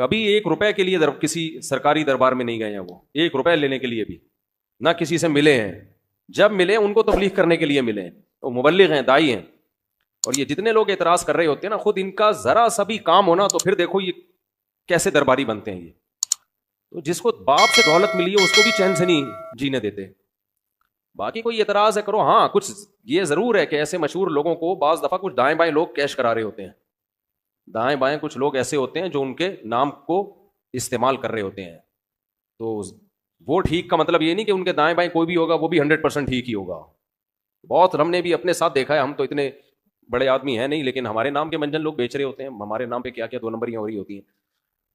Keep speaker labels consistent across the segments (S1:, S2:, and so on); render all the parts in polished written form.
S1: کبھی 1 روپے کے لیے کسی سرکاری دربار میں نہیں گئے ہیں وہ, 1 روپے لینے کے لیے بھی نہ کسی سے ملے ہیں. جب ملے ان کو تبلیغ کرنے کے لیے ملے ہیں, وہ مبلغ ہیں, دائی ہیں. اور یہ جتنے لوگ اعتراض کر رہے ہوتے ہیں نا, خود ان کا ذرا سا بھی کام ہونا تو پھر دیکھو یہ کیسے درباری بنتے ہیں. یہ تو جس کو باپ سے دولت ملی ہے اس کو بھی چین سے نہیں جینے دیتے. باقی کوئی اعتراض ہے کرو. ہاں کچھ یہ ضرور ہے کہ ایسے مشہور لوگوں کو بعض دفعہ کچھ دائیں بائیں لوگ کیش کرا رہے ہوتے ہیں. دائیں بائیں کچھ لوگ ایسے ہوتے ہیں جو ان کے نام کو استعمال کر رہے ہوتے ہیں. تو وہ ٹھیک کا مطلب یہ نہیں کہ ان کے دائیں بائیں کوئی بھی ہوگا وہ بھی 100% ٹھیک ہی ہوگا. بہت ہم نے بھی اپنے ساتھ دیکھا ہے. ہم تو اتنے بڑے آدمی ہیں نہیں, لیکن ہمارے نام کے منجن لوگ بیچ رہے ہوتے ہیں. ہمارے نام پہ کیا کیا 2 نمبریاں ہو رہی ہوتی ہیں.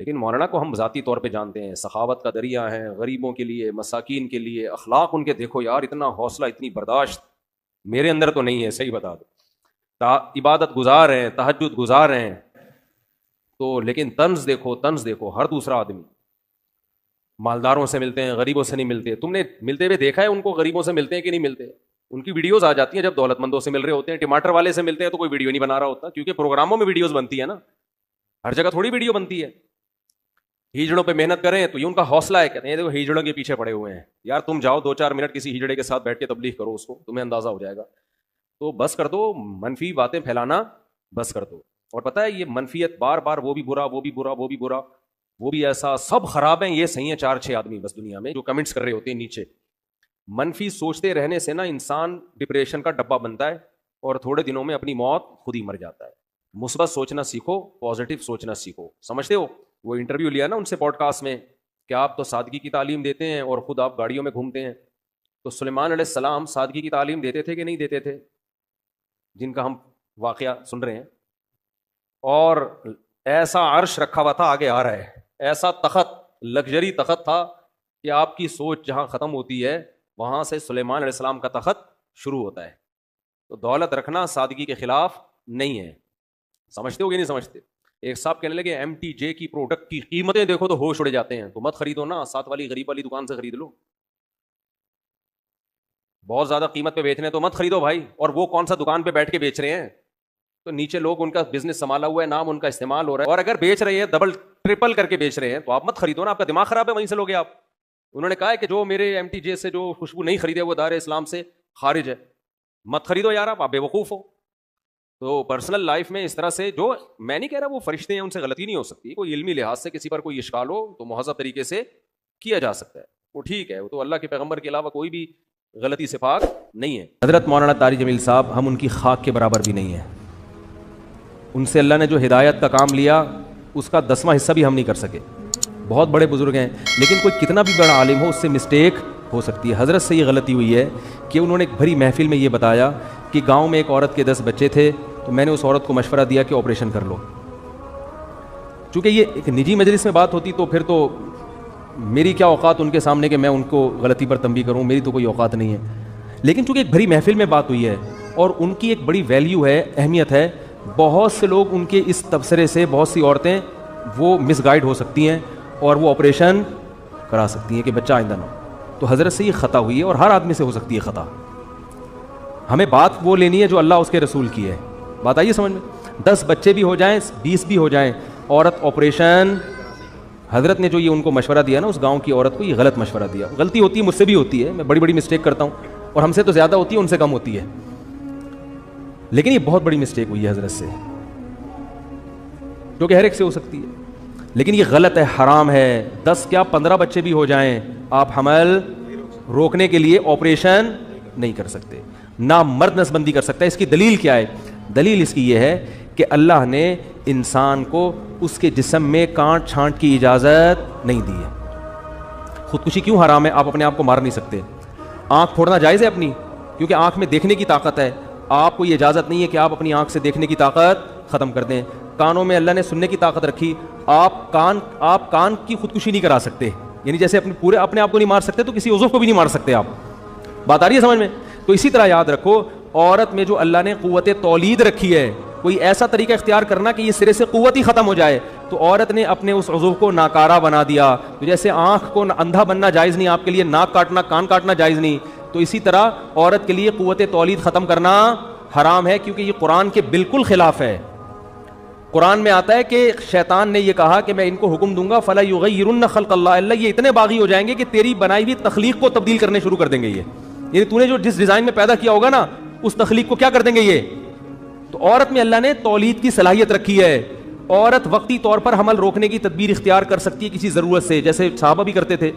S1: لیکن مولانا کو ہم ذاتی طور پہ جانتے ہیں, سخاوت کا دریا ہے, غریبوں کے لیے, مساکین کے لیے. اخلاق ان کے دیکھو یار, اتنا حوصلہ, اتنی برداشت میرے اندر تو نہیں ہے, صحیح بتا دو. عبادت گزار ہیں, تہجد گزار ہیں تو, لیکن طنز دیکھو ہر دوسرا آدمی مالداروں سے ملتے ہیں, غریبوں سے نہیں ملتے. تم نے ملتے ہوئے دیکھا ہے ان کو, غریبوں سے ملتے ہیں کہ نہیں ملتے؟ ان کی ویڈیوز آ جاتی ہیں جب دولت مندوں سے مل رہے ہوتے ہیں. ٹماٹر والے سے ملتے ہیں تو کوئی ویڈیو نہیں بنا رہا ہوتا, کیونکہ پروگراموں میں ویڈیوز بنتی ہے نا, ہر جگہ تھوڑی ویڈیو بنتی ہے. ہیجڑوں پہ محنت کریں تو یہ ان کا حوصلہ ہے, کہتے ہیں دیکھو ہیجڑوں کے پیچھے پڑے ہوئے ہیں. یار تم جاؤ 2-4 منٹ کسی ہیجڑے کے ساتھ بیٹھ کے تبلیغ کرو, اس کو تمہیں اندازہ ہو جائے گا. تو بس کر دو منفی باتیں پھیلانا, بس کر دو. اور پتہ ہے یہ منفیت بار بار, وہ بھی برا, وہ بھی برا, وہ بھی برا, وہ بھی ایسا, سب خراب ہیں, یہ صحیح ہیں 4-6 آدمی بس دنیا میں جو کمنٹس کر رہے ہوتے ہیں نیچے. منفی سوچتے رہنے سے نا انسان ڈپریشن کا ڈبہ بنتا ہے اور تھوڑے دنوں میں اپنی موت خود ہی مر جاتا ہے. مثبت سوچنا سیکھو, پازیٹیو سوچنا سیکھو. سمجھتے ہو وہ انٹرویو لیا نا ان سے پوڈ کاسٹ میں کہ آپ تو سادگی کی تعلیم دیتے ہیں اور خود آپ گاڑیوں میں گھومتے ہیں. تو سلیمان علیہ السلام سادگی کی تعلیم دیتے تھے کہ نہیں دیتے تھے, جن کا ہم واقعہ سن رہے ہیں؟ اور ایسا عرش رکھا ہوا تھا, آگے آ رہا ہے, ایسا تخت, لگژری تخت تھا کہ آپ کی سوچ جہاں ختم ہوتی ہے وہاں سے سلیمان علیہ السلام کا تخت شروع ہوتا ہے. تو دولت رکھنا سادگی کے خلاف نہیں ہے. سمجھتے ہو کہ نہیں سمجھتے؟ ایک صاحب کہنے لگے MTJ کی پروڈکٹ کی قیمتیں دیکھو تو ہوش اڑ جاتے ہیں, تو مت خریدو نا, ساتھ والی غریب والی دکان سے خرید لو. بہت زیادہ قیمت پہ بیچ رہے ہیں تو مت خریدو بھائی. اور وہ کون سا دکان پہ بیٹھ کے بیچ رہے ہیں؟ تو نیچے لوگ ان کا بزنس سنبھالا ہوا ہے, نام ان کا استعمال ہو رہا ہے, اور اگر بیچ رہے ہیں ڈبل ٹرپل کر کے بیچ رہے ہیں تو آپ مت خریدو نا, آپ کا دماغ خراب ہے, وہیں سے لوگے آپ. انہوں نے کہا ہے کہ جو میرے MTJ سے جو خوشبو نہیں خریدے وہ دار اسلام سے خارج ہے, مت خریدو یار, آپ بے وقوف ہو. تو پرسنل لائف میں اس طرح سے, جو میں نہیں کہہ رہا وہ فرشتے ہیں ان سے غلطی نہیں ہو سکتی, کوئی علمی لحاظ سے کسی پر کوئی اشکال ہو تو مہذب طریقے سے کیا جا سکتا ہے, وہ ٹھیک ہے, وہ تو اللہ کے پیغمبر کے علاوہ کوئی بھی غلطی سے پاک نہیں ہے. حضرت مولانا طارق جمیل صاحب, ہم ان کی خاک کے برابر بھی نہیں ہیں. ان سے اللہ نے جو ہدایت کا کام لیا اس کا 10واں حصہ بھی ہم نہیں کر سکے. بہت بڑے بزرگ ہیں, لیکن کوئی کتنا بھی بڑا عالم ہو اس سے مسٹیک ہو سکتی ہے. حضرت سے یہ غلطی ہوئی ہے کہ انہوں نے ایک بھری محفل میں یہ بتایا کہ گاؤں میں ایک عورت کے 10 بچے تھے, تو میں نے اس عورت کو مشورہ دیا کہ آپریشن کر لو. چونکہ یہ ایک نجی مجلس میں بات ہوتی تو پھر تو میری کیا اوقات ان کے سامنے کہ میں ان کو غلطی پر تنبیہ کروں, میری تو کوئی اوقات نہیں ہے. لیکن چونکہ ایک بھری محفل میں بات ہوئی ہے اور ان کی ایک بڑی ویلیو ہے, اہمیت ہے, بہت سے لوگ ان کے اس تبصرے سے, بہت سی عورتیں وہ مس گائیڈ ہو سکتی ہیں اور وہ آپریشن کرا سکتی ہیں کہ بچہ آئندہ نہ ہو. تو حضرت سے یہ خطا ہوئی ہے اور ہر آدمی سے ہو سکتی ہے خطا. ہمیں بات وہ لینی ہے جو اللہ اس کے رسول کی ہے. بات آئیے سمجھ میں. 10 بچے بھی ہو جائیں, 20 بھی ہو جائیں, عورت آپریشن, حضرت نے جو یہ ان کو مشورہ دیا نا اس گاؤں کی عورت کو, یہ غلط مشورہ دیا. غلطی ہوتی ہے, مجھ سے بھی ہوتی ہے, میں بڑی بڑی مسٹیک کرتا ہوں, اور ہم سے تو زیادہ ہوتی ہے, ان سے کم ہوتی ہے, لیکن یہ بہت بڑی مسٹیک ہوئی ہے حضرت سے, جو کہ ہر ایک سے ہو سکتی ہے. لیکن یہ غلط ہے, حرام ہے. 10 کیا 15 بچے بھی ہو جائیں, آپ حمل روکنے کے لیے آپریشن نہیں کر سکتے, نہ مرد نسبندی کر سکتا ہے. اس کی دلیل کیا ہے؟ دلیل اس کی یہ ہے کہ اللہ نے انسان کو اس کے جسم میں کانٹ چھانٹ کی اجازت نہیں دی ہے. خودکشی کیوں حرام ہے؟ آپ اپنے آپ کو مار نہیں سکتے. آنکھ پھوڑنا جائز ہے اپنی, کیونکہ آنکھ میں دیکھنے کی طاقت ہے. آپ کو یہ اجازت نہیں ہے کہ آپ اپنی آنکھ سے دیکھنے کی طاقت ختم کر دیں. کانوں میں اللہ نے سننے کی طاقت رکھی, آپ کان کی خودکشی نہیں کرا سکتے, یعنی جیسے اپنے آپ کو نہیں مار سکتے تو کسی عضو کو بھی نہیں مار سکتے آپ. بات آ رہی ہے سمجھ میں؟ تو اسی طرح یاد رکھو, عورت میں جو اللہ نے قوت تولید رکھی ہے, کوئی ایسا طریقہ اختیار کرنا کہ یہ سرے سے قوت ہی ختم ہو جائے, تو عورت نے اپنے اس عضو کو ناکارہ بنا دیا. تو جیسے آنکھ کو اندھا بننا جائز نہیں آپ کے لیے, ناک کاٹنا, کان کاٹنا جائز نہیں, تو اسی طرح عورت کے لیے قوت تولید ختم کرنا حرام ہے, کیونکہ یہ قرآن کے بالکل خلاف ہے. قرآن میں آتا ہے کہ شیطان نے یہ کہا کہ میں ان کو حکم دوں گا فلا یغیرن خلق اللہ، اللہ یہ اتنے باغی ہو جائیں گے کہ تیری بنائی ہوئی تخلیق کو تبدیل کرنے شروع کر دیں گے. یہ یعنی تو نے جو جس ڈیزائن میں پیدا کیا ہوگا نا اس تخلیق کو کیا کر دیں گے یہ. تو عورت میں اللہ نے تولید کی صلاحیت رکھی ہے. عورت وقتی طور پر حمل روکنے کی تدبیر اختیار کر سکتی ہے کسی ضرورت سے، جیسے صحابہ بھی کرتے تھے،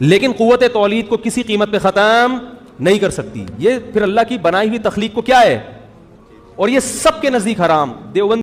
S1: لیکن قوت تولید کو کسی قیمت پہ ختم نہیں کر سکتی. یہ پھر اللہ کی بنائی ہوئی تخلیق کو کیا ہے، اور یہ سب کے نزدیک حرام. دیوبند